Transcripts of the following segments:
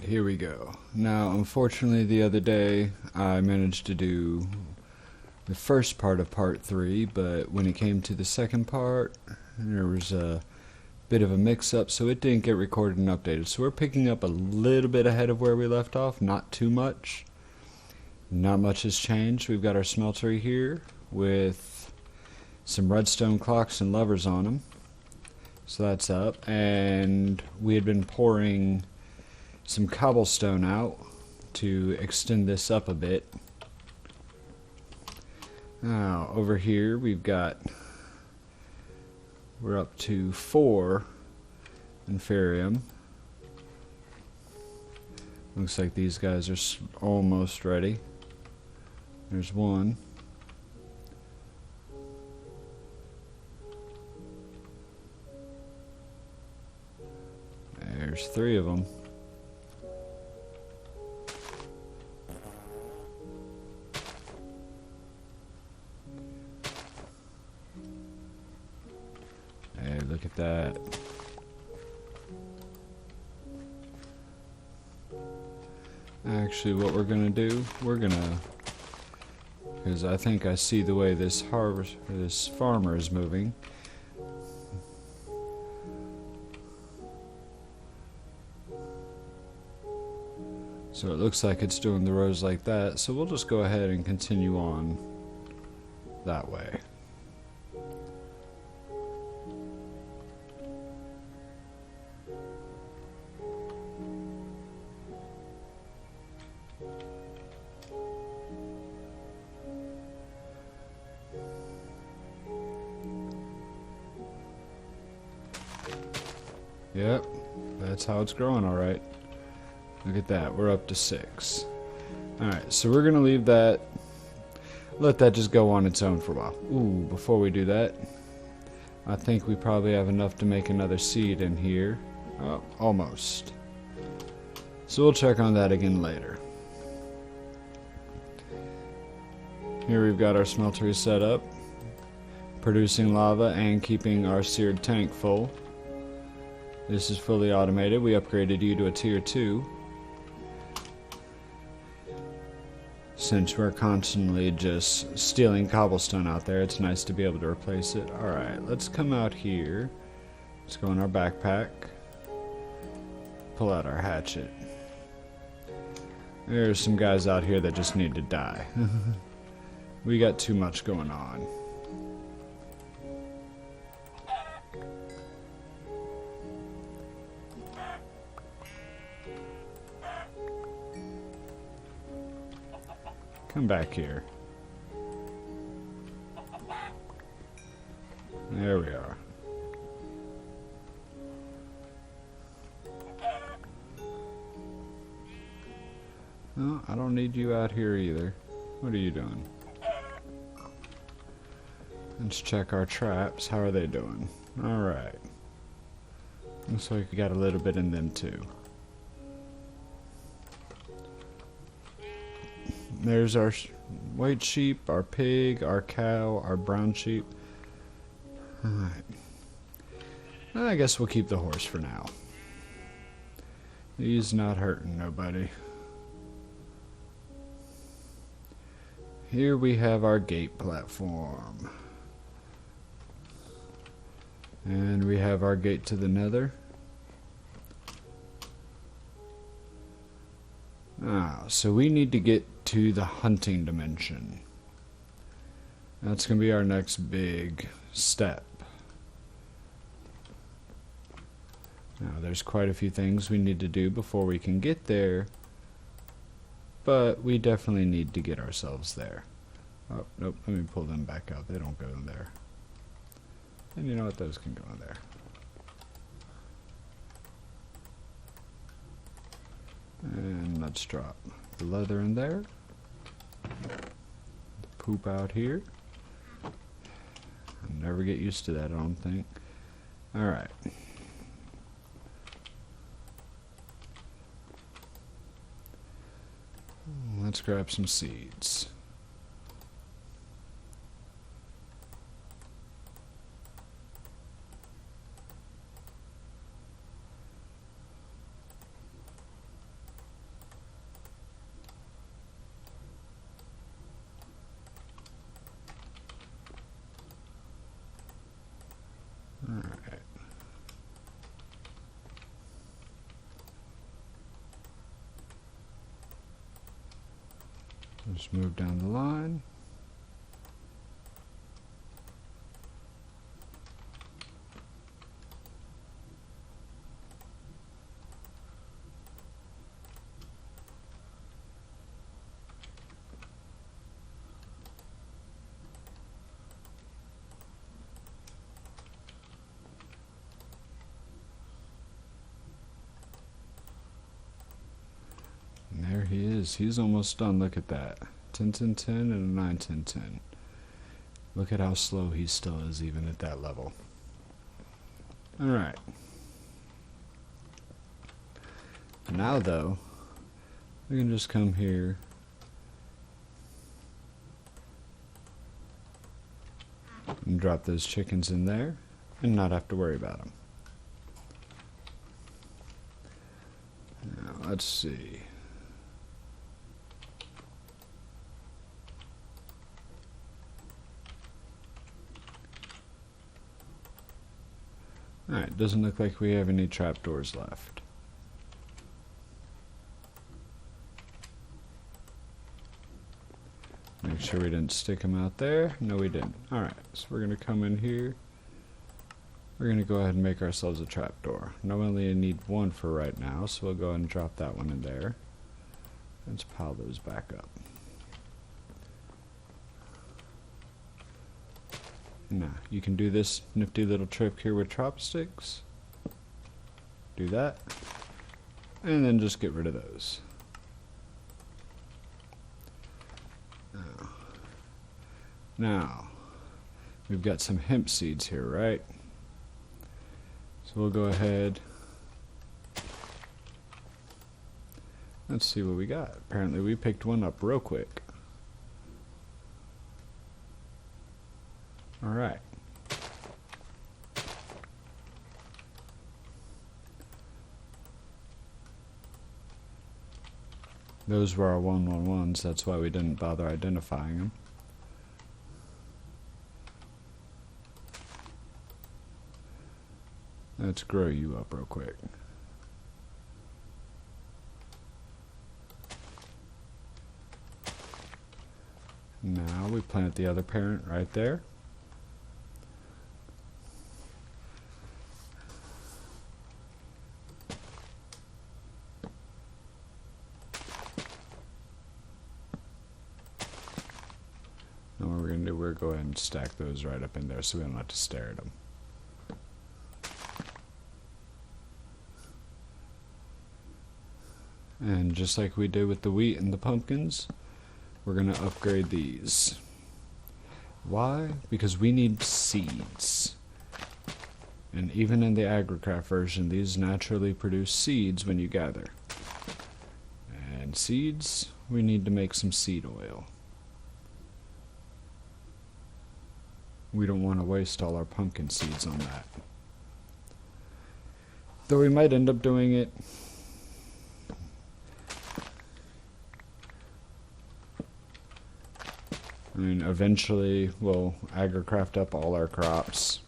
here we go. Now, unfortunately, the other day I managed to do the first part of part 3, but when it came to the second part, there was a bit of a mix-up, so it didn't get recorded and updated. So we're picking up a little bit ahead of where we left off, not too much. Not much has changed. We've got our smeltery here with some redstone clocks and levers on them. So that's up, and we had been pouring some cobblestone out to extend this up a bit. Now over here we're up to 4 inferium. Looks like these guys are almost ready. There's one. There's 3 of them. Hey, look at that. Actually, what we're gonna do, because I think I see the way this farmer is moving. So it looks like it's doing the rows like that, so we'll just go ahead and continue on that way. Yep, that's how it's growing, alright. Look at that, we're up to 6. Alright, so we're gonna leave that, let that just go on its own for a while. Ooh, before we do that, I think we probably have enough to make another seed in here. Oh, almost. So we'll check on that again later. Here we've got our smeltery set up, producing lava and keeping our seared tank full. This is fully automated. We upgraded you to a tier 2. Since we're constantly just stealing cobblestone out there, it's nice to be able to replace it. Alright, let's come out here. Let's go in our backpack. Pull out our hatchet. There's some guys out here that just need to die. We got too much going on. Come back here. There we are. No, I don't need you out here either. What are you doing? Let's check our traps. How are they doing? Alright. Looks like we got a little bit in them too. There's our white sheep, our pig, our cow, our brown sheep. Alright. I guess we'll keep the horse for now. He's not hurting nobody. Here we have our gate platform. And we have our gate to the nether. So we need to get to the hunting dimension. That's going to be our next big step. Now there's quite a few things we need to do before we can get there, but we definitely need to get ourselves there. Oh, nope, let me pull them back out. They don't go in there. And you know what, those can go in there. And let's drop the leather in there. Poop out here. I'll never get used to that, I don't think. Alright. Let's grab some seeds. Just move down the line. And there he is. He's almost done. Look at that. 10, 10, 10, and a 9, 10, 10. Look at how slow he still is even at that level. Alright. Now though, we can just come here and drop those chickens in there and not have to worry about them. Now, let's see. Alright, doesn't look like we have any trapdoors left. Make sure we didn't stick them out there. No, we didn't. Alright, so we're going to come in here. We're going to go ahead and make ourselves a trapdoor. Now we only need one for right now, so we'll go ahead and drop that one in there. Let's pile those back up. Now, you can do this nifty little trick here with chopsticks. Do that. And then just get rid of those. Now, we've got some hemp seeds here, right? So we'll go ahead. Let's see what we got. Apparently we picked one up real quick. Alright. Those were our 111s, that's why we didn't bother identifying them. Let's grow you up real quick. Now we plant the other parent right there. Now what we're going to do, we're going to go ahead and stack those right up in there so we don't have to stare at them. And just like we did with the wheat and the pumpkins, we're going to upgrade these. Why? Because we need seeds. And even in the AgriCraft version, these naturally produce seeds when you gather. And seeds, we need to make some seed oil. We don't want to waste all our pumpkin seeds on that. Though we might end up doing it. I mean, eventually we'll AgriCraft up all our crops.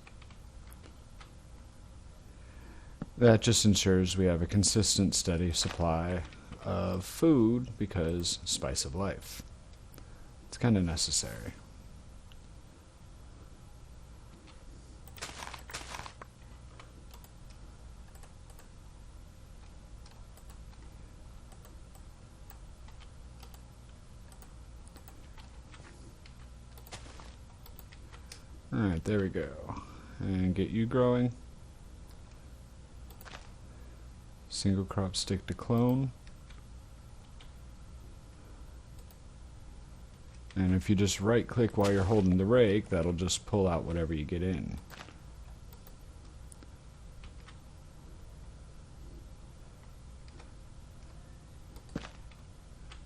That just ensures we have a consistent, steady supply of food because spice of life. It's kind of necessary. Alright, there we go. And get you growing. Single crop stick to clone. And if you just right click while you're holding the rake, that'll just pull out whatever you get in.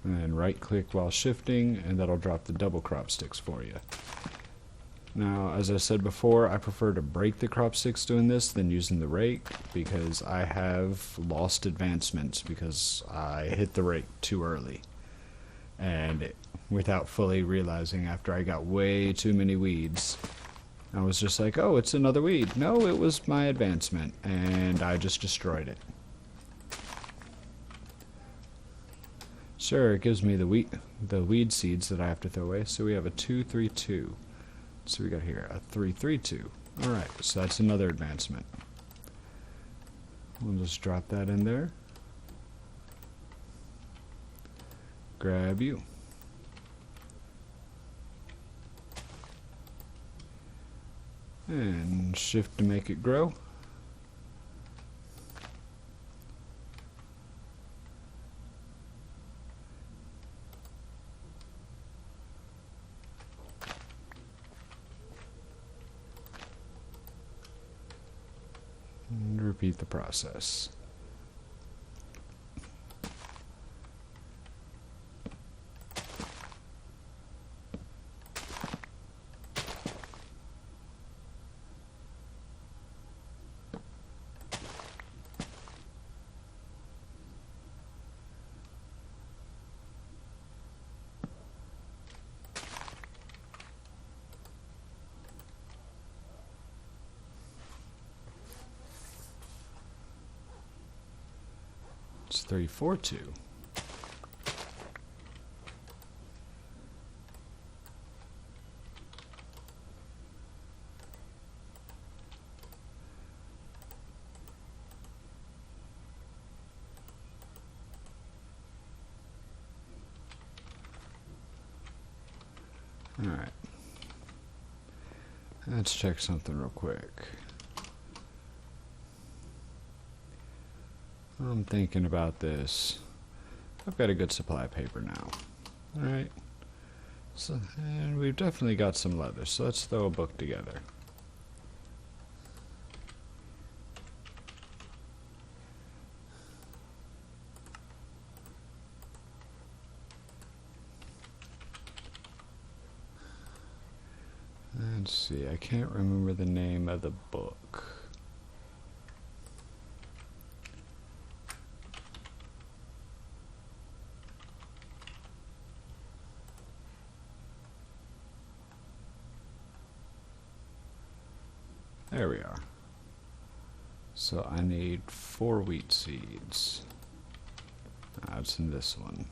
And then right click while shifting, and that'll drop the double crop sticks for you. Now, as I said before, I prefer to break the crop sticks doing this than using the rake because I have lost advancements because I hit the rake too early. And without fully realizing after I got way too many weeds, I was just like, oh, it's another weed. No, it was my advancement, and I just destroyed it. Sure, it gives me the weed seeds that I have to throw away. So we have a 232. So we got here a 332. All right, so that's another advancement. We'll just drop that in there. Grab you. And shift to make it grow. And repeat the process. It's 342. All right. Let's check something real quick. I'm thinking about this. I've got a good supply of paper now. Alright. So, and we've definitely got some leather, so let's throw a book together. Let's see, I can't remember the name of the book. There we are. So I need 4 wheat seeds. It's in this one.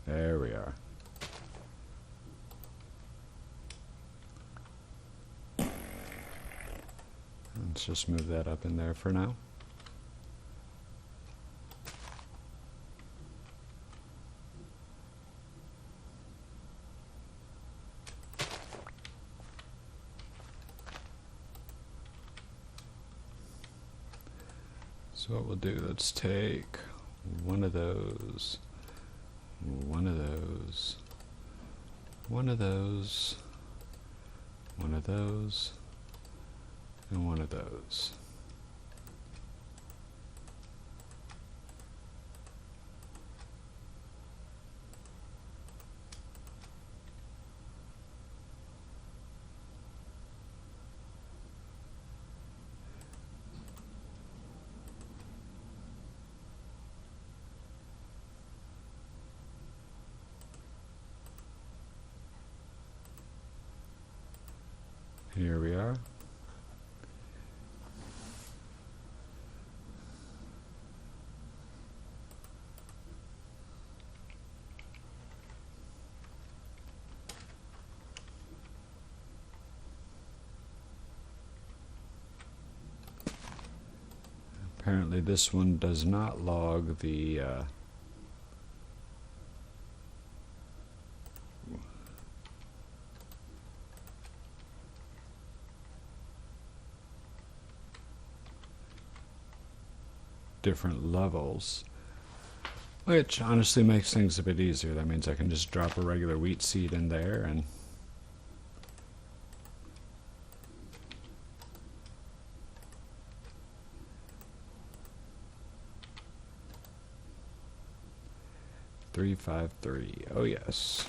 There we are. Let's just move that up in there for now. So what we'll do, let's take one of those. One of those, one of those, one of those, and one of those. Here we are. Apparently this one does not log the different levels, which honestly makes things a bit easier. That means I can just drop a regular wheat seed in there and three, 5, 3. Oh yes.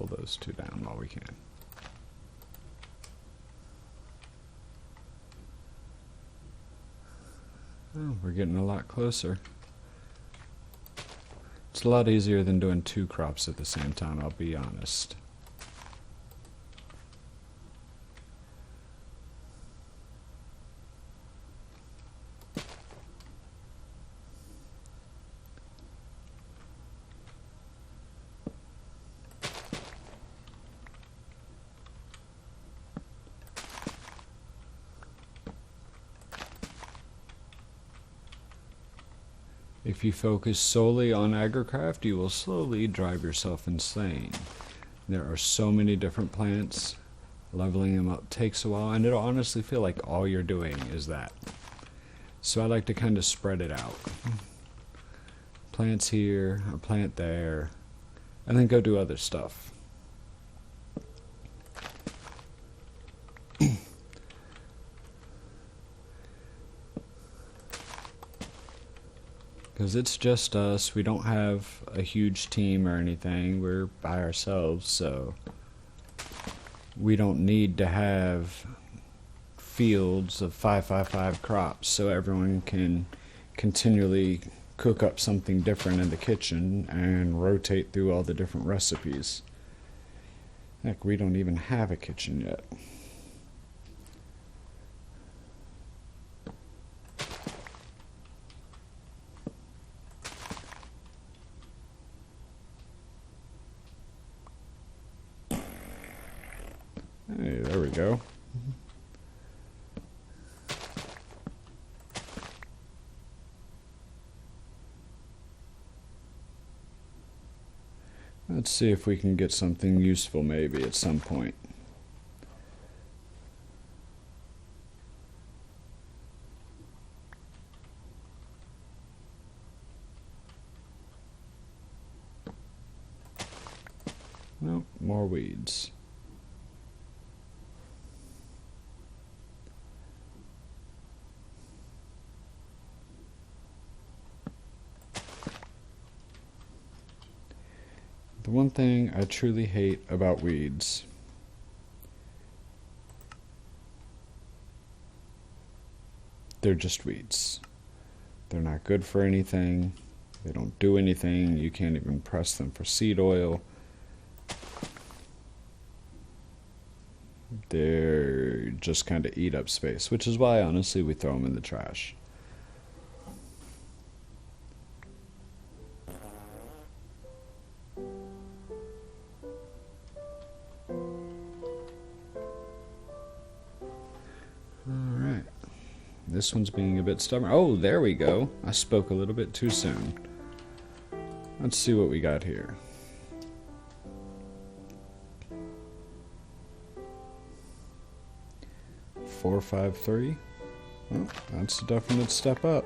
pull those two down while we can. Oh, we're getting a lot closer. It's a lot easier than doing two crops at the same time, I'll be honest. If you focus solely on agricraft, you will slowly drive yourself insane. There are so many different plants. Leveling them up takes a while, and it'll honestly feel like all you're doing is that. So I like to kind of spread it out. Plants here, a plant there, and then go do other stuff. Because it's just us, we don't have a huge team or anything, we're by ourselves, so we don't need to have fields of 555 crops so everyone can continually cook up something different in the kitchen and rotate through all the different recipes. Heck, we don't even have a kitchen yet. Hey, there we go. Let's see if we can get something useful maybe at some point. Nope, more weeds. The one thing I truly hate about weeds they're just weeds. They're not good for anything. They don't do anything. You can't even press them for seed oil. They're just kind of eat up space, which is why honestly we throw them in the trash. Alright, this one's being a bit stubborn. Oh, there we go. I spoke a little bit too soon. Let's see what we got here. Four, 5, 3. Well, that's a definite step up.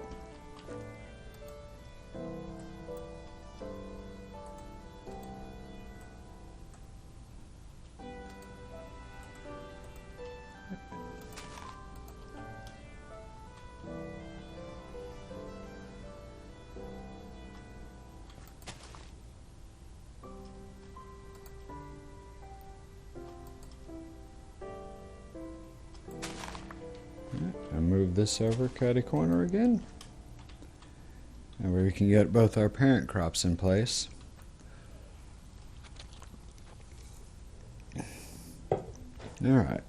And move this over, cut a corner again. And we can get both our parent crops in place. Alright.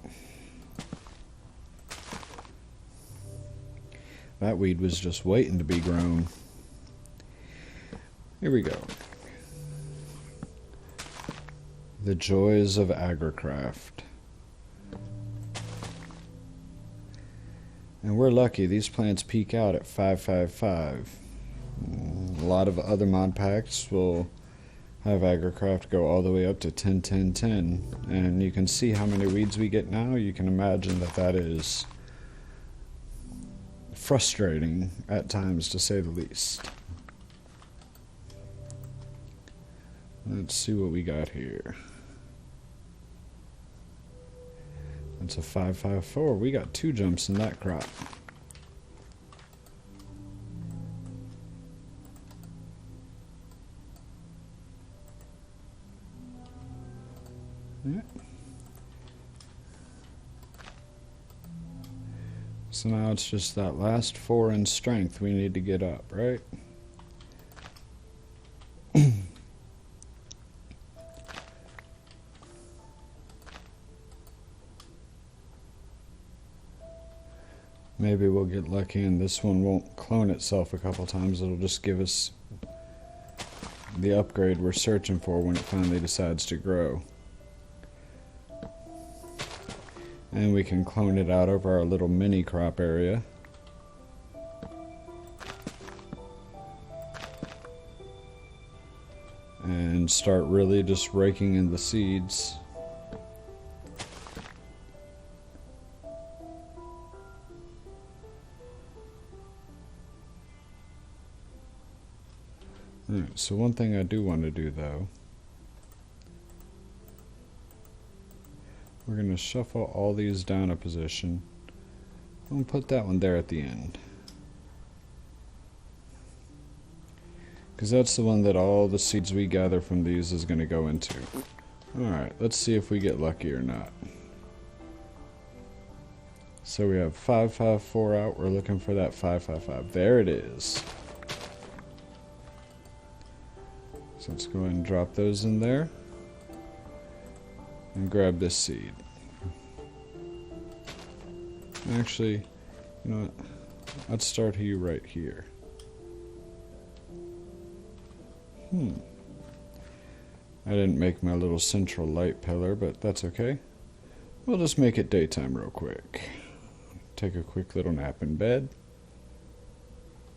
That weed was just waiting to be grown. Here we go. The joys of agricraft. And we're lucky, these plants peak out at 555. A lot of other mod packs will have agricraft go all the way up to 10, 10, 10. And you can see how many weeds we get now. You can imagine that that is frustrating at times, to say the least. Let's see what we got here. That's a 554. We got 2 jumps in that crop. Yeah. So now it's just that last 4 in strength we need to get up, right? Maybe we'll get lucky and this one won't clone itself a couple times. It'll just give us the upgrade we're searching for when it finally decides to grow. And we can clone it out over our little mini crop area. And start really just raking in the seeds. Alright, so one thing I do want to do though, we're going to shuffle all these down a position. I'm going to put that one there at the end, because that's the one that all the seeds we gather from these is going to go into. Alright, let's see if we get lucky or not. So we have 554 out. We're looking for that 555. There it is. So let's go ahead and drop those in there and grab this seed. Actually, you know what? Let's start you right here. I didn't make my little central light pillar, but that's okay. We'll just make it daytime real quick. Take a quick little nap in bed.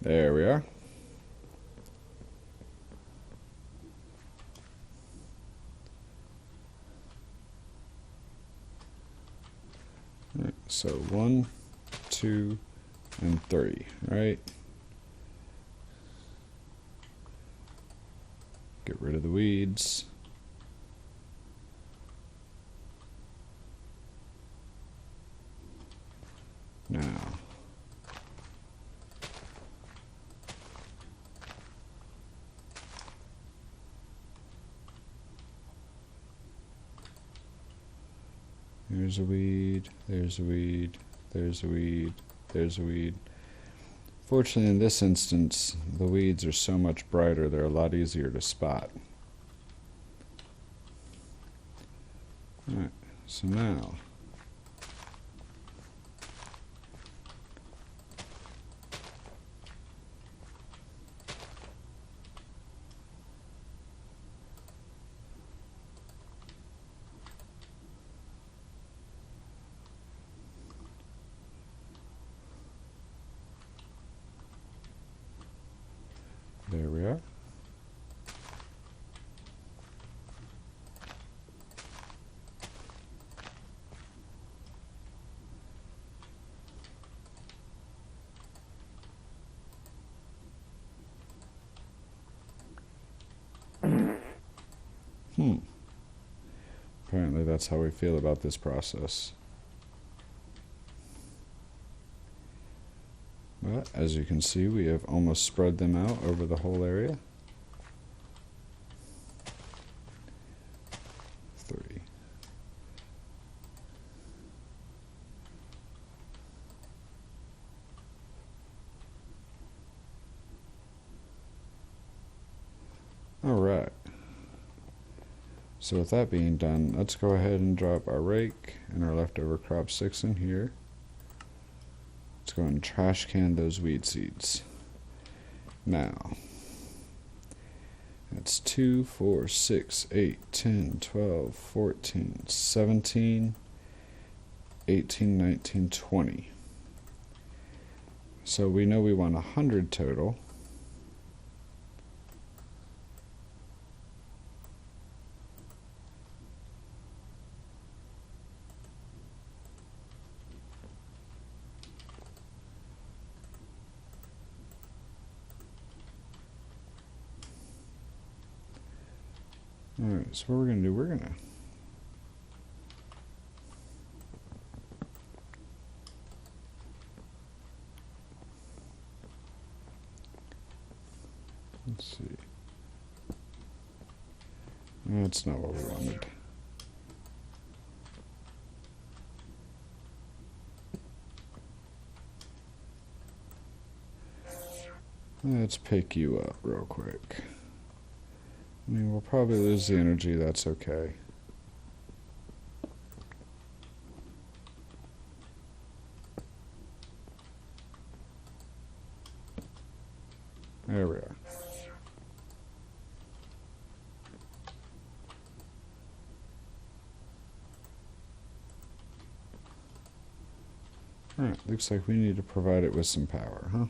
There we are. Alright, so 1, 2, and 3, right? Get rid of the weeds. Now, there's a weed, there's a weed, there's a weed, there's a weed. Fortunately, in this instance, the weeds are so much brighter, they're a lot easier to spot. Alright, so now, there we are. Apparently that's how we feel about this process. But as you can see, we have almost spread them out over the whole area. 3. Alright. So with that being done, let's go ahead and drop our rake and our leftover crop 6 in here. Let's go and trash can those weed seeds. Now, that's 2, 4, 6, 8, 10, 12, 14, 17, 18, 19, 20. So we know we want 100 total. Alright, so what we're going to do, we're going to let's see. That's not what we wanted. Let's pick you up real quick. I mean, we'll probably lose the energy, that's okay. There we are. Alright, looks like we need to provide it with some power, huh?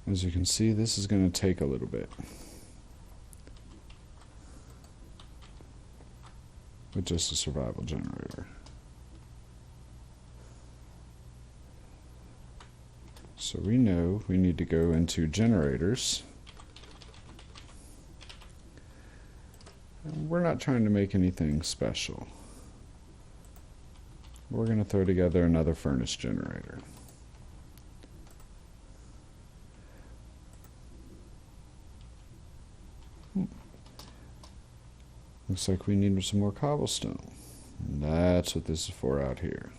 As you can see, this is going to take a little bit. With just a survival generator. So we know we need to go into generators. And we're not trying to make anything special. We're going to throw together another furnace generator. Looks like we need some more cobblestone. And that's what this is for out here.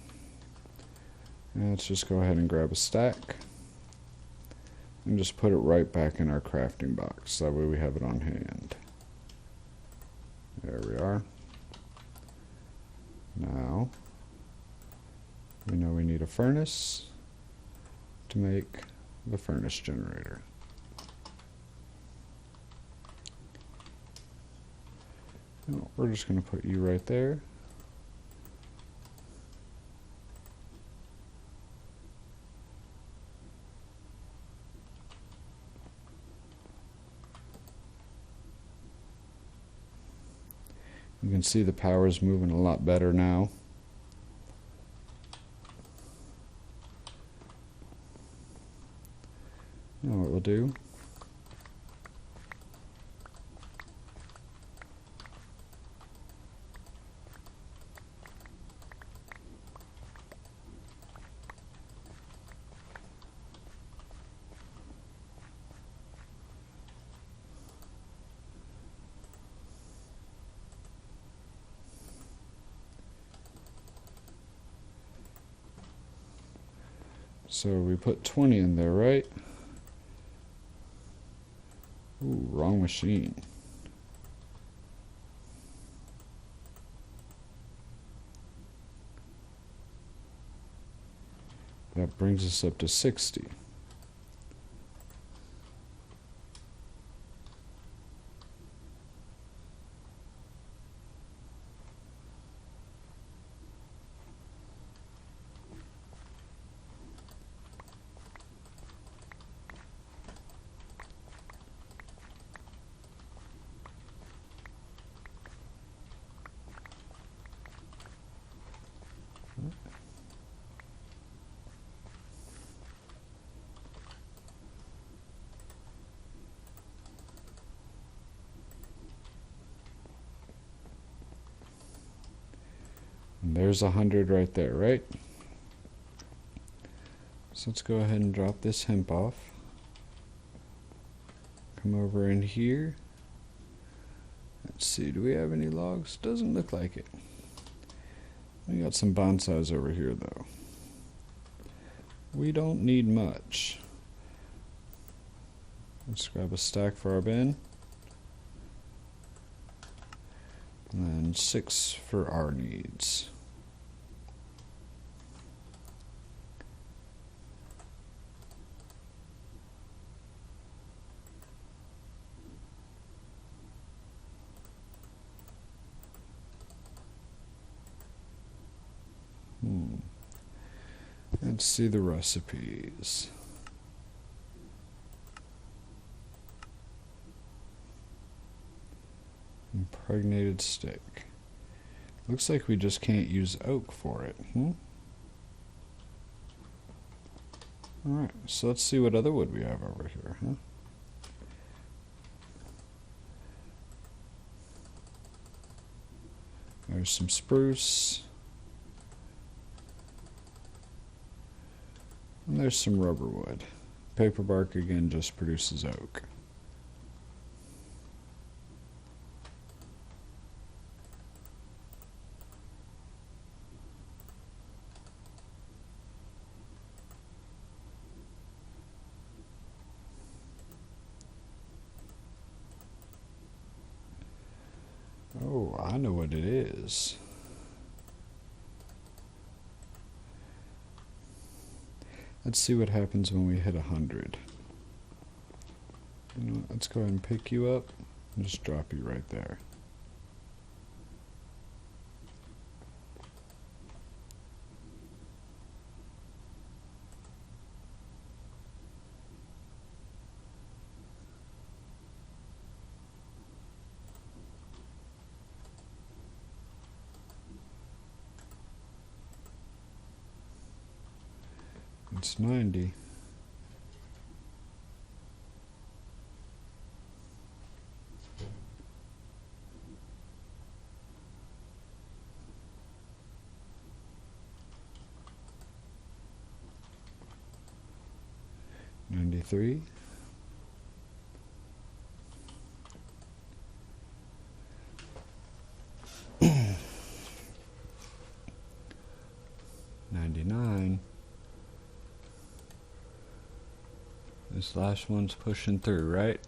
And let's just go ahead and grab a stack. And just put it right back in our crafting box. That way we have it on hand. There we are. Now, we know we need a furnace to make the furnace generator. We're just going to put you right there. You can see the power is moving a lot better now. You know what we'll do? So we put 20 in there, right? Ooh, wrong machine. That brings us up to 60. And there's 100 right there, right? So let's go ahead and drop this hemp off. Come over in here. Let's see, do we have any logs? Doesn't look like it. We got some bonsais over here though. We don't need much. Let's grab a stack for our bin. And then 6 for our needs. Let's see the recipes. Impregnated stick. Looks like we just can't use oak for it. Alright, so let's see what other wood we have over here, huh? There's some spruce. And there's some rubber wood. Paper bark again just produces oak. Oh, I know what it is. Let's see what happens when we hit 100. You know what, let's go ahead and pick you up and just drop you right there. It's 90. $93. $99. This last one's pushing through, right?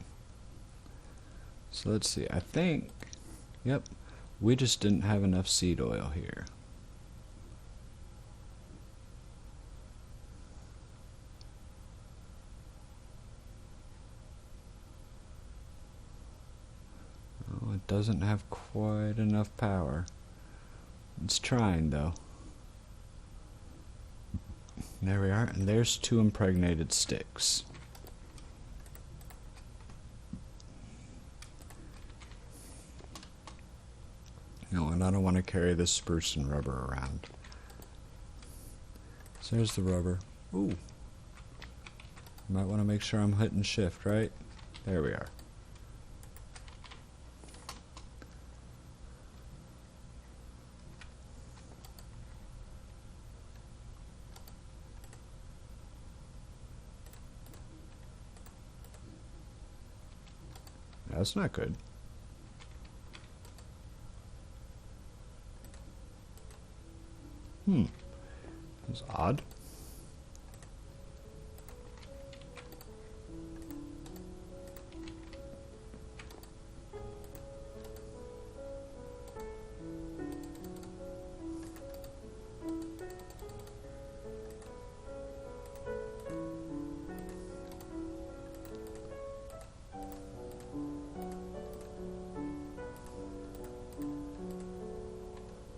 So let's see, I think, yep, we just didn't have enough seed oil here. Oh, it doesn't have quite enough power. It's trying though. There we are, and there's 2 impregnated sticks. No, and I don't want to carry this spruce and rubber around. So there's the rubber. Ooh. Might want to make sure I'm hitting shift, right? There we are. That's not good. That's odd.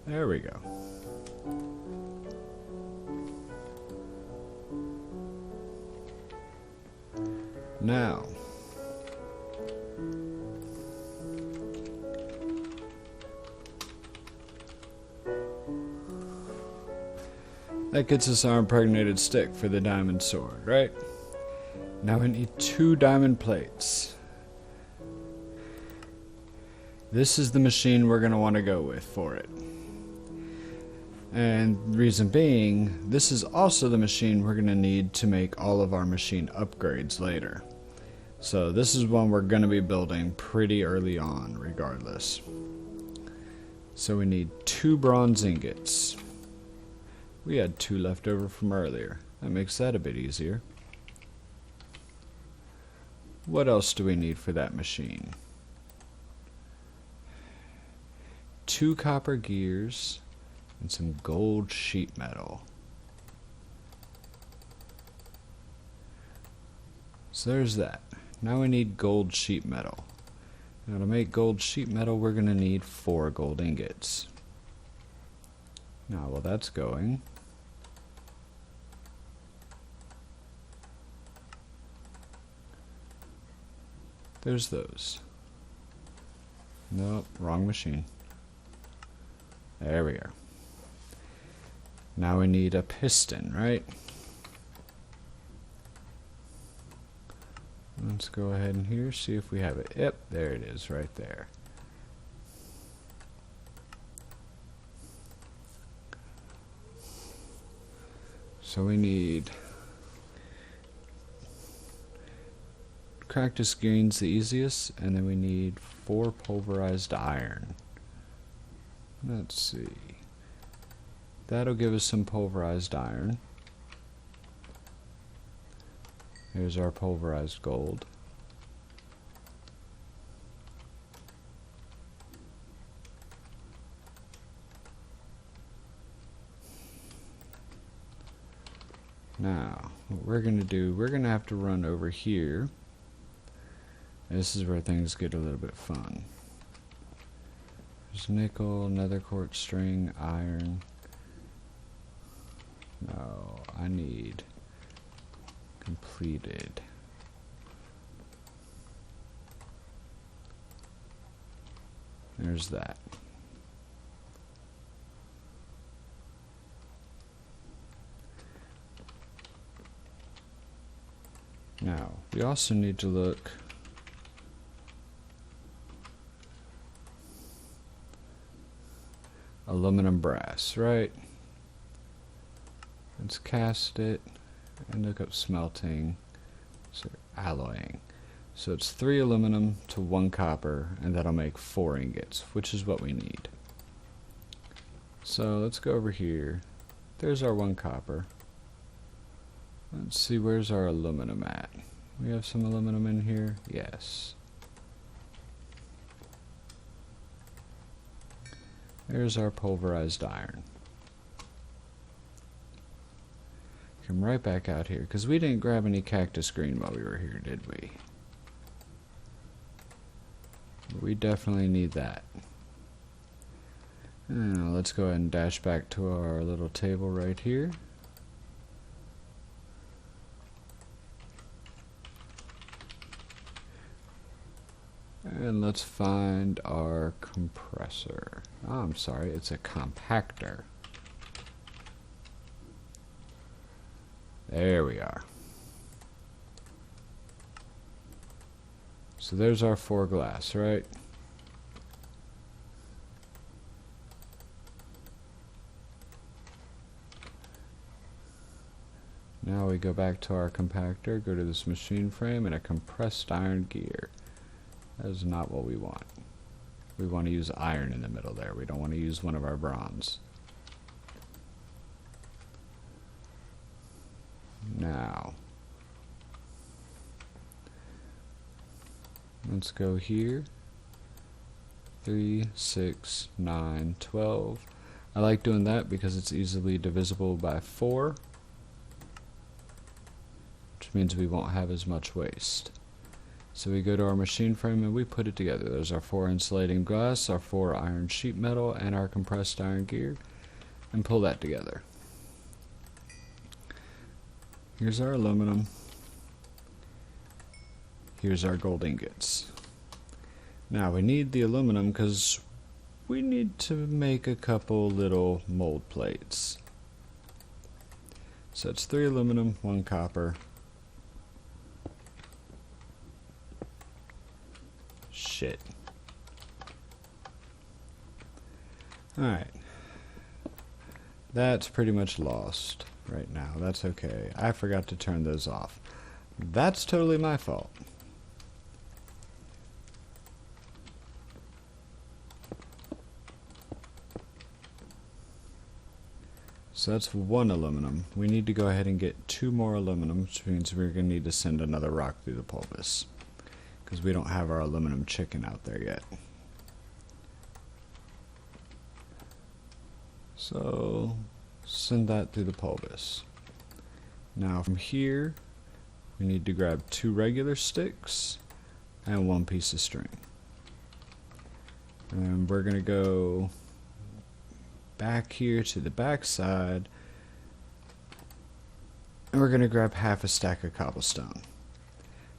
There we go. Now, that gets us our impregnated stick for the diamond sword, right? Now we need 2 diamond plates. This is the machine we're going to want to go with for it. And reason being, this is also the machine we're going to need to make all of our machine upgrades later. So this is one we're going to be building pretty early on regardless. So we need 2 bronze ingots. We had 2 left over from earlier. That makes that a bit easier. What else do we need for that machine? 2 copper gears and some gold sheet metal. So there's that. Now we need gold sheet metal. Now to make gold sheet metal we're going to need 4 gold ingots. Now while that's going, there's those. Nope, wrong machine. There we are. Now we need a piston, right? Let's go ahead and here, see if we have it. Yep, there it is, right there. So we need cactus green's the easiest, and then we need 4 pulverized iron. Let's see. That'll give us some pulverized iron. Here's our pulverized gold. Now, what we're going to do, we're going to have to run over here. This is where things get a little bit fun. There's nickel, nether quartz string, iron. No, I need completed. There's that. Now, we also need to look aluminum brass, right? Let's cast it and look up smelting, so alloying. So it's 3 aluminum to 1 copper, and that'll make 4 ingots, which is what we need. So let's go over here. There's our 1 copper. Let's see, where's our aluminum at? We have some aluminum in here? Yes. There's our pulverized iron. Come right back out here, because we didn't grab any cactus green while we were here, did we? We definitely need that. Now let's go ahead and dash back to our little table right here. And let's find our compressor. Oh, I'm sorry, it's a compactor. There we are. So there's our 4 glass, right? Now we go back to our compactor, go to this machine frame, and a compressed iron gear. That is not what we want. We want to use iron in the middle there. We don't want to use one of our bronze. Now, let's go here. 3, 6, 9, 12. I like doing that because it's easily divisible by 4, which means we won't have as much waste. So we go to our machine frame and we put it together. There's our 4 insulating glass, our 4 iron sheet metal, and our compressed iron gear, and pull that together. Here's our aluminum. Here's our gold ingots. Now we need the aluminum because we need to make a couple little mold plates. So it's 3 aluminum, 1 copper. Shit. Alright. That's pretty much lost right now. That's okay. I forgot to turn those off. That's totally my fault. So that's 1 aluminum. We need to go ahead and get 2 more aluminum, which means we're going to need to send another rock through the pulvis, because we don't have our aluminum chicken out there yet. So send that through the pulvis. Now from here we need to grab 2 regular sticks and 1 piece of string. And we're going to go back here to the back side, and we're going to grab half a stack of cobblestone.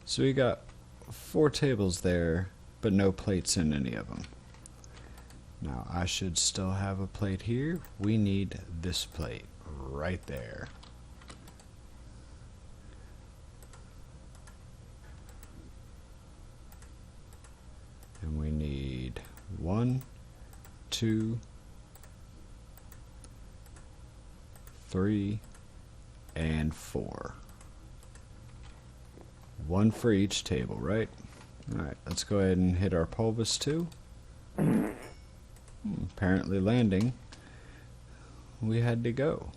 So we got 4 tables there, but no plates in any of them. Now I should still have a plate here. We need this plate right there. And we need 1, 2, 3, and 4. one for each table, right? Alright, let's go ahead and hit our pulvis too. Apparently landing. We had to go.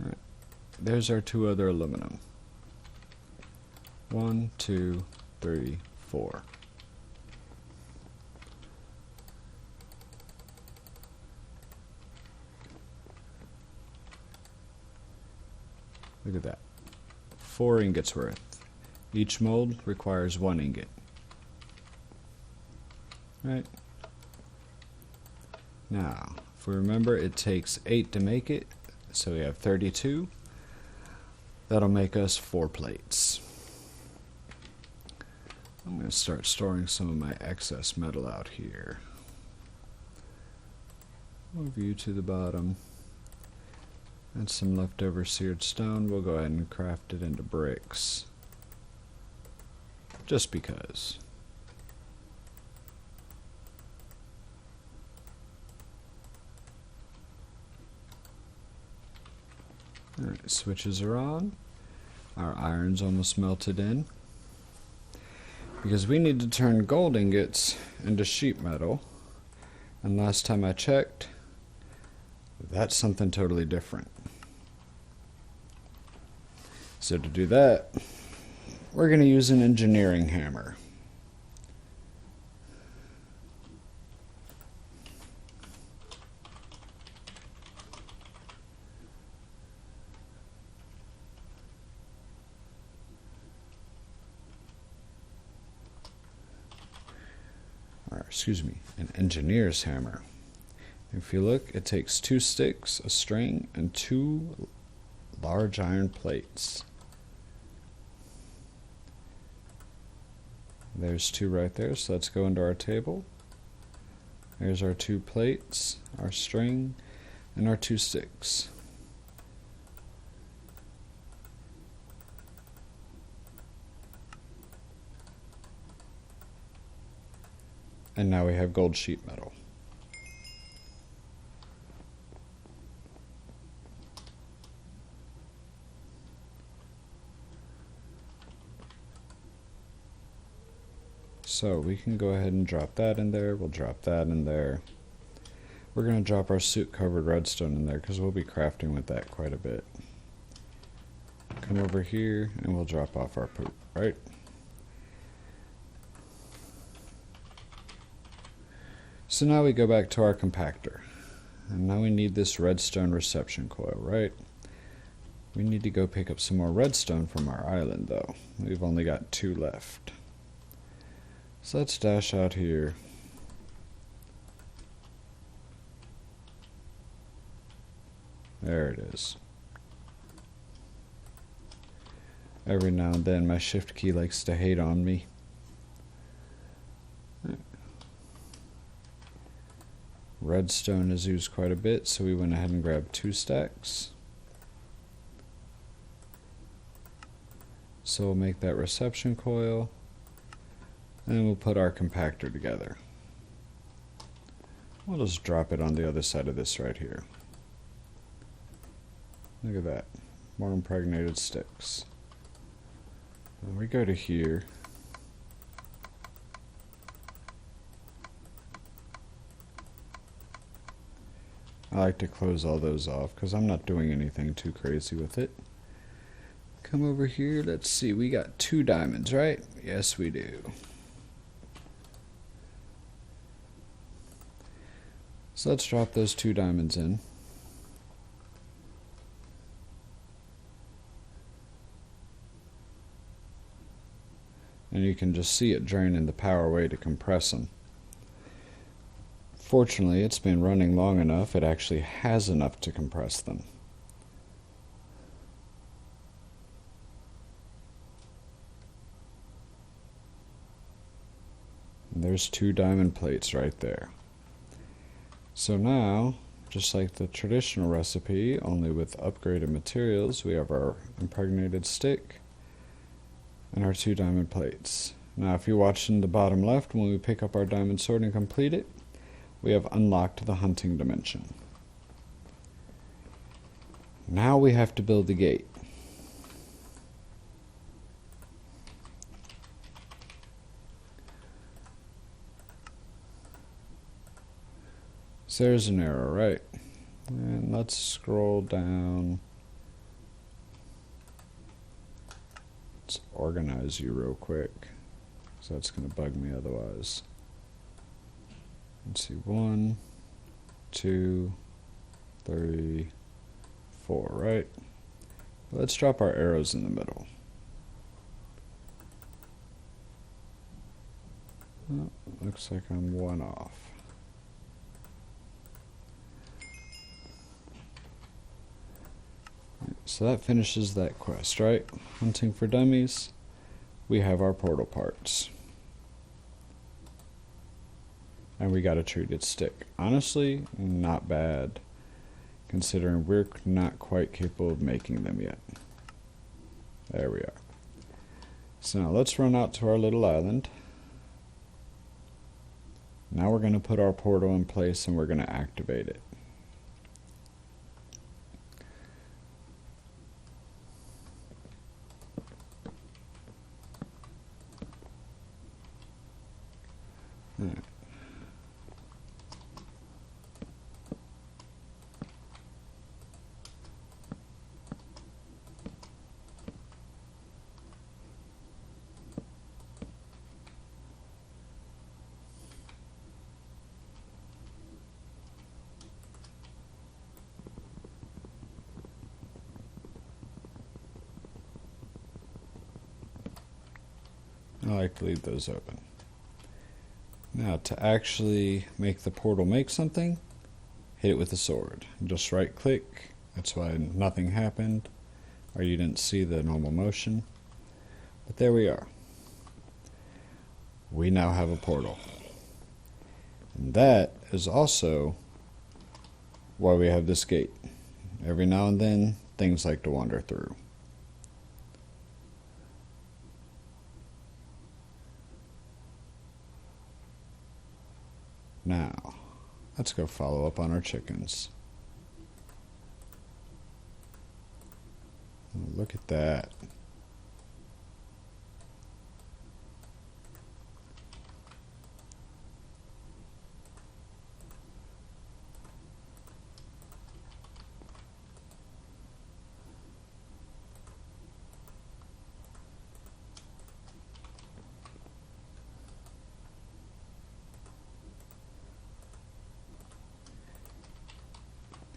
Alright, there's our two other aluminum. 1, 2, 3, 4. Look at that. 4 ingots worth. Each mold requires 1 ingot. Right? Now, if we remember, it takes 8 to make it, so we have 32. That'll make us 4 plates. I'm going to start storing some of my excess metal out here. Move you to the bottom. And some leftover seared stone. We'll go ahead and craft it into bricks. Just because. Alright, switches are on. Our iron's almost melted in. Because we need to turn gold ingots into sheet metal. And last time I checked, that's something totally different. So to do that, we're going to use an engineering hammer. Or, excuse me, an engineer's hammer. If you look, it takes 2 sticks, a string, and 2 large iron plates. There's 2 right there, so let's go into our table. There's our 2 plates, our string, and our 2 sticks. And now we have gold sheet metal. So we can go ahead and drop that in there. We'll drop that in there. We're going to drop our soot covered redstone in there because we'll be crafting with that quite a bit. Come over here and we'll drop off our poop, right? So now we go back to our compactor. And now we need this redstone reception coil, right? We need to go pick up some more redstone from our island though. We've only got 2 left. So let's dash out here. There it is. Every now and then my shift key likes to hate on me. Redstone is used quite a bit, so we went ahead and grabbed 2 stacks. So we'll make that reception coil. And then we'll put our compactor together. We'll just drop it on the other side of this right here. Look at that. More impregnated sticks. When we go to here, I like to close all those off because I'm not doing anything too crazy with it. Come over here, let's see, we got 2 diamonds, right? Yes, we do. So let's drop those 2 diamonds in. And you can just see it draining the power away to compress them. Fortunately, it's been running long enough, it actually has enough to compress them. And there's 2 diamond plates right there. So now, just like the traditional recipe, only with upgraded materials, we have our impregnated stick and our 2 diamond plates. Now if you watch in the bottom left, when we pick up our diamond sword and complete it, we have unlocked the hunting dimension. Now we have to build the gate. So there's an arrow, right? And let's scroll down. Let's organize you real quick, so that's going to bug me otherwise. Let's see, 1, 2, 3, 4, right? Let's drop our arrows in the middle. Oh, looks like I'm 1 off. So that finishes that quest, right? Hunting for dummies. We have our portal parts. And we got a treated stick. Honestly, not bad, considering we're not quite capable of making them yet. There we are. So now let's run out to our little island. Now we're going to put our portal in place and we're going to activate it. Alright. I like to leave those open. Now to actually make the portal make something, hit it with a sword. Just right click, that's why nothing happened, or you didn't see the normal motion. But there we are. We now have a portal. And that is also why we have this gate. Every now and then, things like to wander through. Now, let's go follow up on our chickens. Oh, look at that.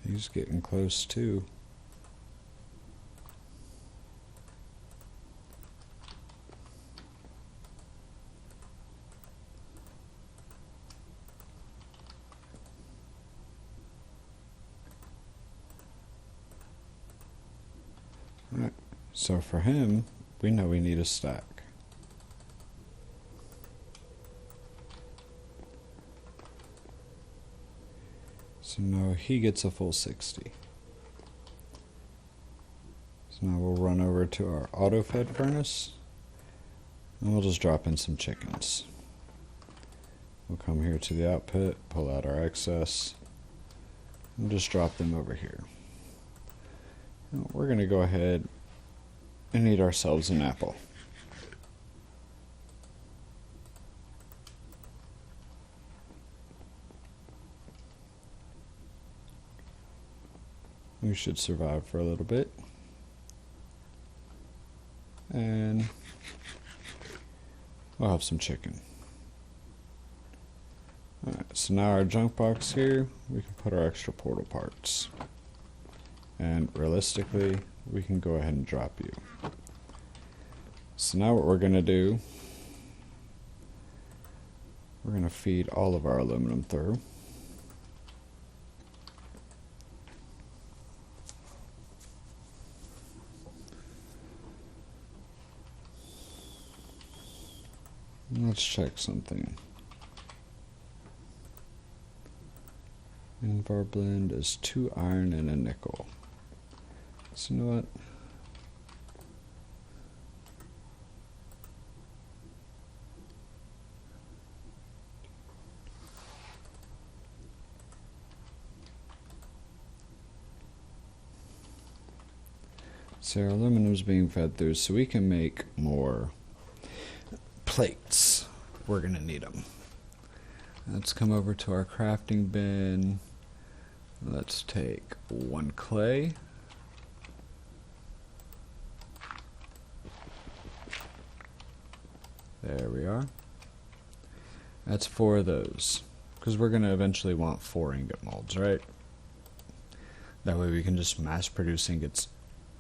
He's getting close too. Alright, so for him, we know we need a stack. So now he gets a full 60. So now we'll run over to our auto-fed furnace, and we'll just drop in some chickens. We'll come here to the output, pull out our excess, and just drop them over here. Now we're going to go ahead and eat ourselves an apple. We should survive for a little bit. And we'll have some chicken. Alright, so now our junk box here, we can put our extra portal parts. And realistically, we can go ahead and drop you. So now what we're going to do, we're going to feed all of our aluminum through. Let's check something. Invar blend is 2 iron and a nickel. So you know what? So our aluminum is being fed through, so we can make more plates. We're gonna need them. Let's come over to our crafting bin. Let's take 1 clay. There we are. That's 4 of those, because we're going to eventually want 4 ingot molds, right? That way we can just mass produce ingots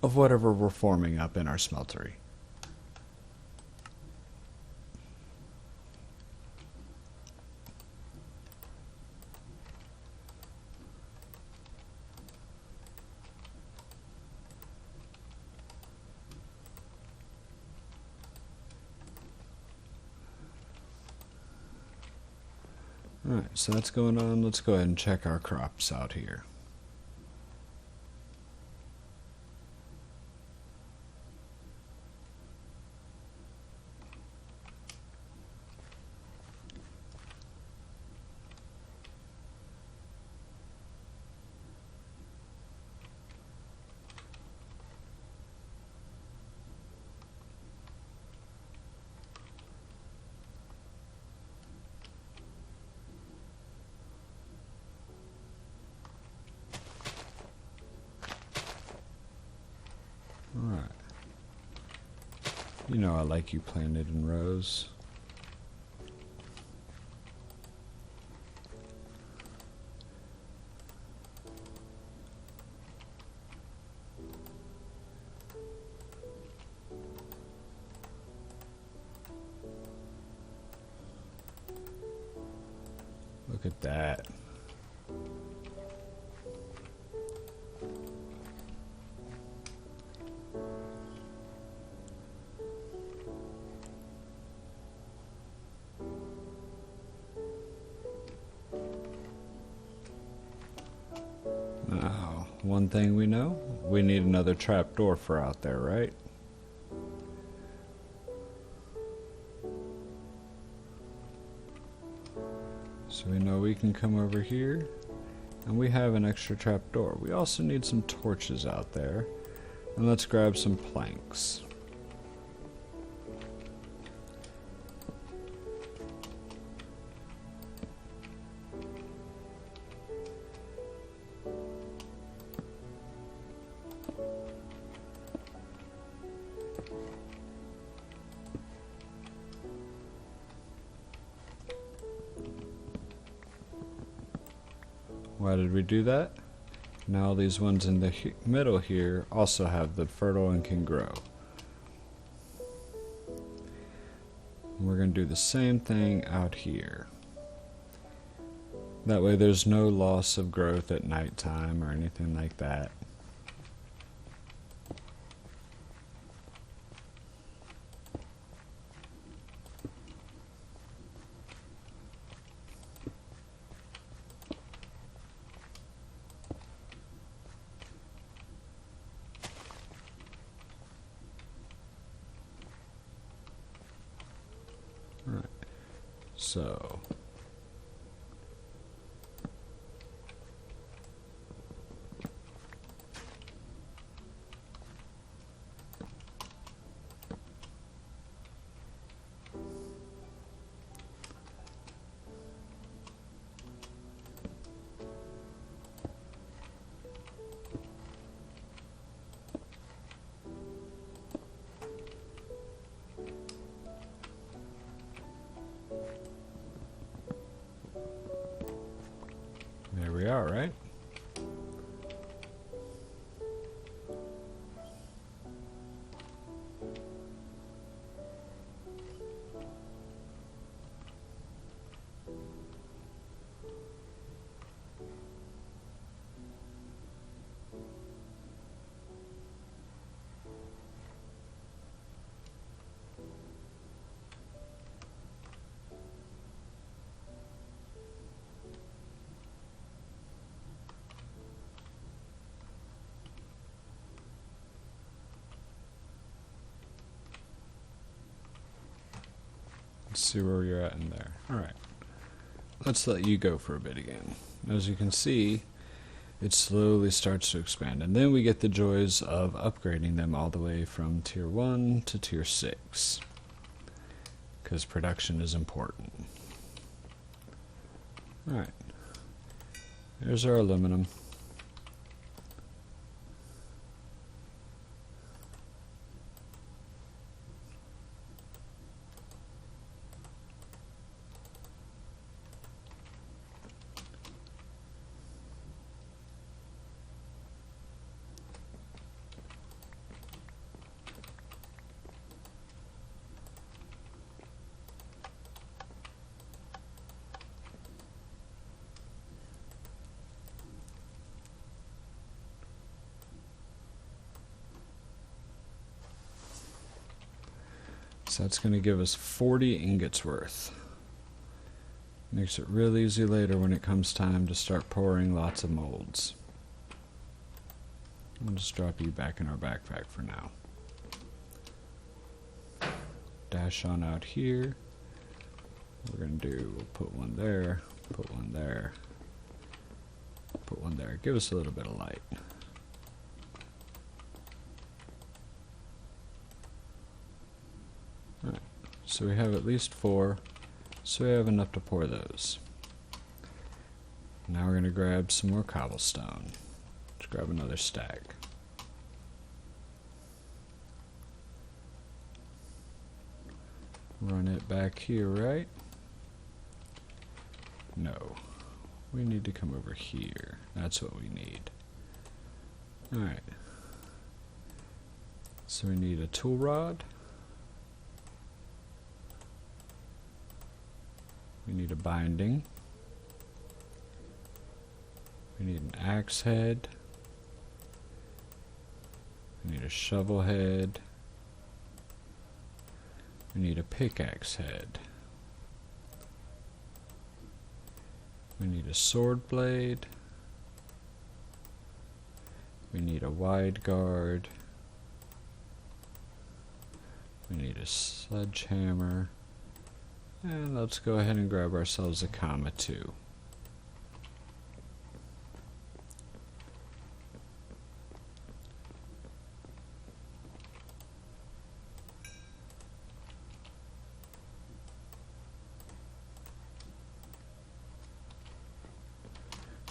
of whatever we're forming up in our smeltery. Alright, so that's going on. Let's go ahead and check our crops out here. Alright. You know I like you planted in rows. Look at that. Now, one thing we know, we need another trapdoor for out there, right? So we know we can come over here, and we have an extra trapdoor. We also need some torches out there, and let's grab some planks. Why did we do that? Now these ones in the middle here also have the fertile and can grow. And we're going to do the same thing out here. That way there's no loss of growth at nighttime or anything like that. Right. So there we are, right? Let's see where you're at in there. Alright. Let's let you go for a bit again. As you can see, it slowly starts to expand. And then we get the joys of upgrading them all the way from tier 1 to tier 6. Because production is important. Alright, there's our aluminum. So that's going to give us 40 ingots worth. Makes it real easy later when it comes time to start pouring lots of molds. I'll just drop you back in our backpack for now. Dash on out here. What we're going to do, we'll put one there, put one there, put one there. Give us a little bit of light. Alright, so we have at least 4, so we have enough to pour those. Now we're going to grab some more cobblestone. Let's grab another stack. Run it back here, right? No. We need to come over here. That's what we need. Alright. So we need a tool rod. We need a binding. We need an axe head. We need a shovel head. We need a pickaxe head. We need a sword blade. We need a wide guard. We need a sledgehammer. And let's go ahead and grab ourselves a comma too.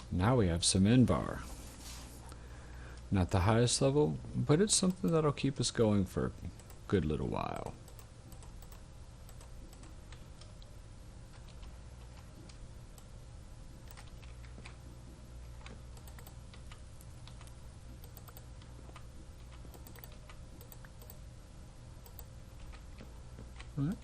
Now we have some invar. Not the highest level, but it's something that'll keep us going for a good little while. All right.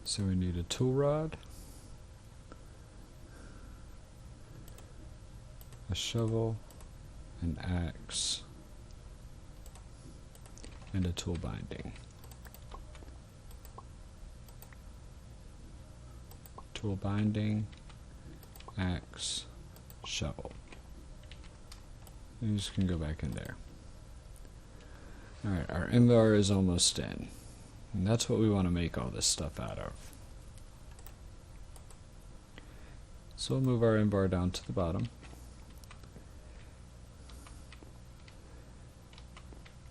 So we need a tool rod, a shovel, an axe, and a tool binding. Tool binding, axe, shovel. You just can go back in there. Alright, our invar is almost in. And that's what we want to make all this stuff out of. So we'll move our invar down to the bottom.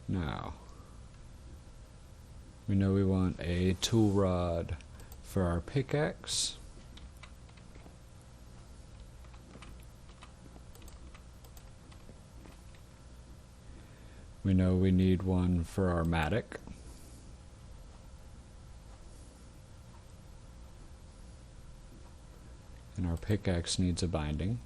Now, we know we want a tool rod for our pickaxe. We know we need one for our mattock. And our pickaxe needs a binding.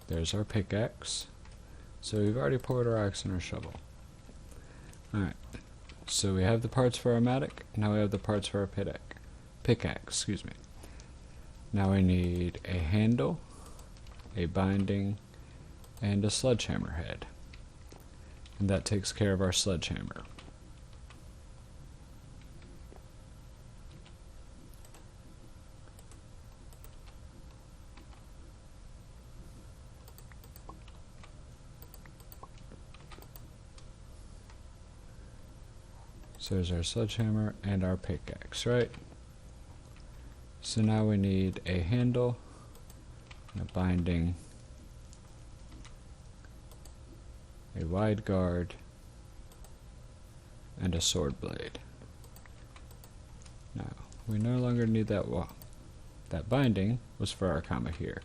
There's our pickaxe. So we've already poured our axe and our shovel. Alright, so we have the parts for our mattock, now we have the parts for our pickaxe, excuse me. Now we need a handle, a binding, and a sledgehammer head. And that takes care of our sledgehammer. So there's our sledgehammer and our pickaxe, right? So now we need a handle, a binding, a wide guard, and a sword blade. Now, we no longer need that wall. That binding was for our comma here.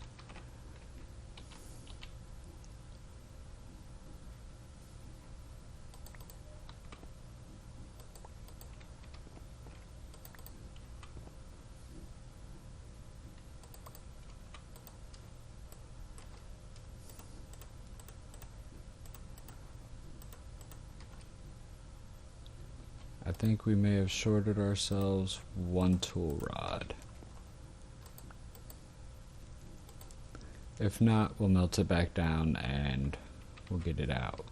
I think we may have shorted ourselves one tool rod. If not, we'll melt it back down and we'll get it out.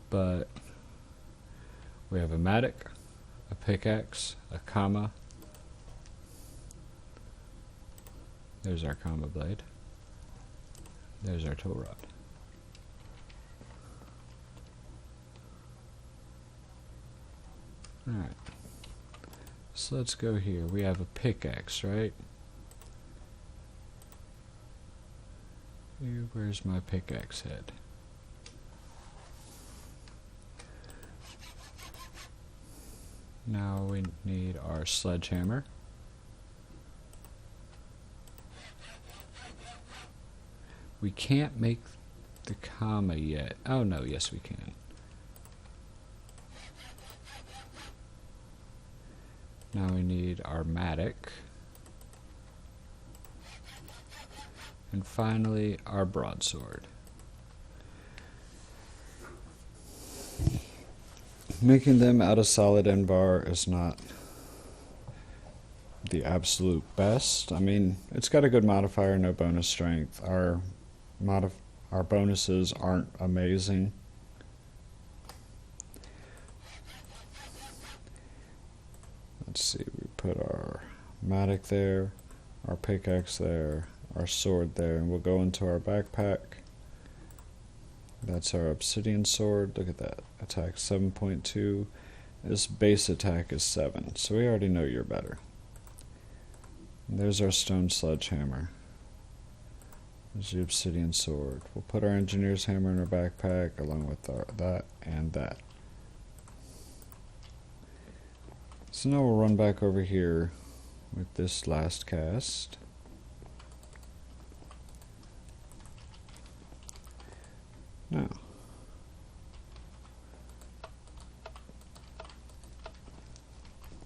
But we have a mattock, a pickaxe, a comma. There's our comma blade. There's our tool rod. Alright, so let's go here. We have a pickaxe, right? Where's my pickaxe head? Now we need our sledgehammer. We can't make the comma yet. Oh no, yes we can. Now we need our mattock. And finally, our broadsword. Making them out of solid end bar is not the absolute best. I mean, it's got a good modifier, no bonus strength. Our bonuses aren't amazing. Let's see, we put our mattock there, our pickaxe there, our sword there, and we'll go into our backpack. That's our obsidian sword. Look at that. Attack 7.2. This base attack is 7, so we already know you're better. And there's our stone sledgehammer. There's the obsidian sword. We'll put our engineer's hammer in our backpack along with that and that. So now we'll run back over here with this last cast. Now,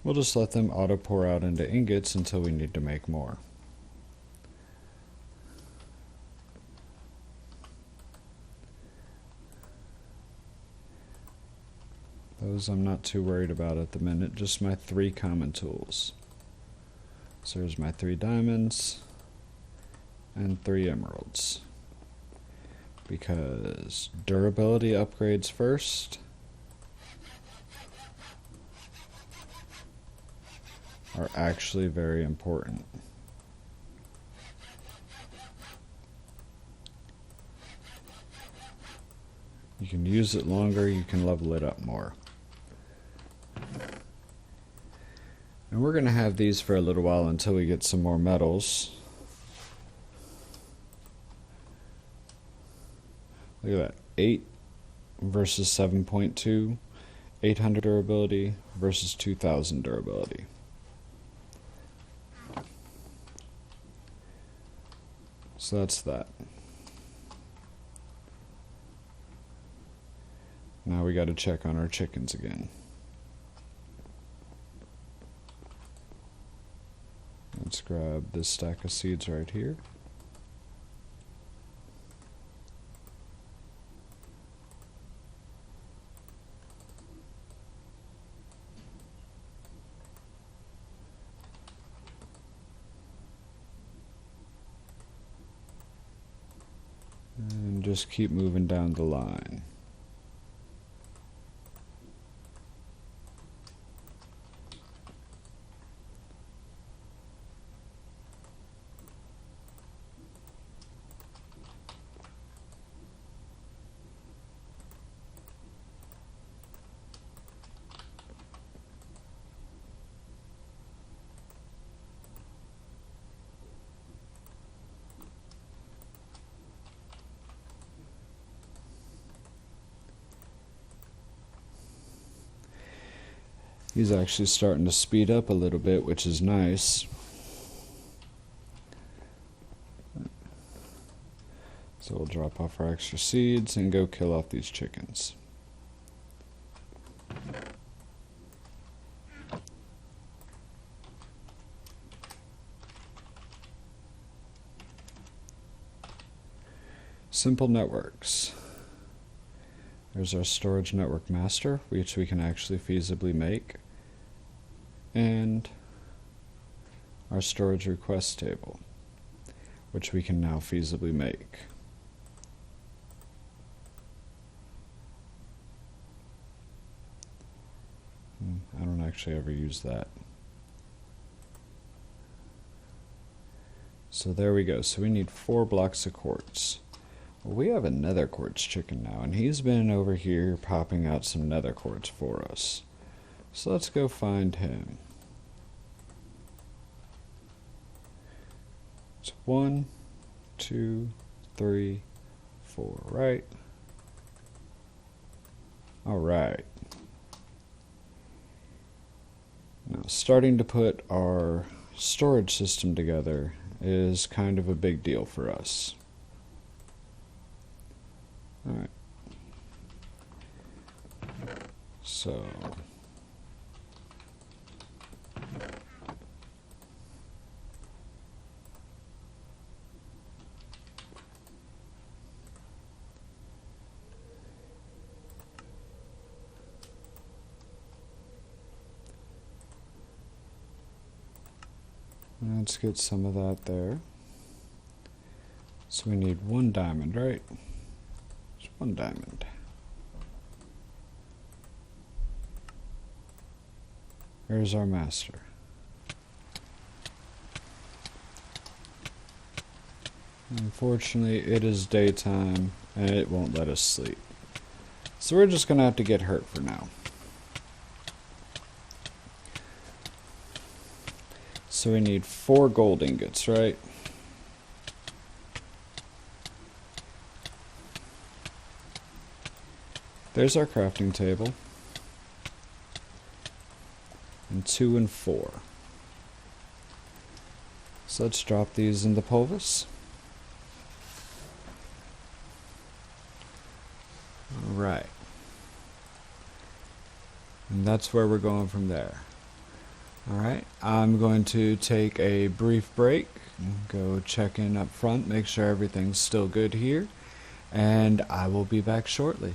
we'll just let them auto pour out into ingots until we need to make more. Those I'm not too worried about at the minute, just my 3 common tools. So there's my 3 diamonds and 3 emeralds. Because durability upgrades first are actually very important. You can use it longer, you can level it up more. And we're going to have these for a little while until we get some more metals. Look at that. 8 versus 7.2. 800 durability versus 2000 durability. So that's that. Now we got to check on our chickens again. Let's grab this stack of seeds right here. just keep moving down the line. He's actually starting to speed up a little bit, which is nice. So we'll drop off our extra seeds and go kill off these chickens. Simple networks. There's our storage network master, which we can actually feasibly make, and our storage request table, which we can now feasibly make. I don't actually ever use that. So there we go. So we need 4 blocks of quartz. Well, we have a nether quartz chicken now, and he's been over here popping out some nether quartz for us. So let's go find him. It's 1, 2, 3, 4, right? Alright. Now, starting to put our storage system together is kind of a big deal for us. Alright. So let's get some of that there. So we need 1 diamond, right? Just 1 diamond. There's our master. Unfortunately, it is daytime and it won't let us sleep. So we're just gonna have to get hurt for now. So we need 4 gold ingots, right? There's our crafting table. And 2 and 4. So let's drop these in the pulvis. Alright. And that's where we're going from there. Alright, I'm going to take a brief break, go check in up front, make sure everything's still good here, and I will be back shortly.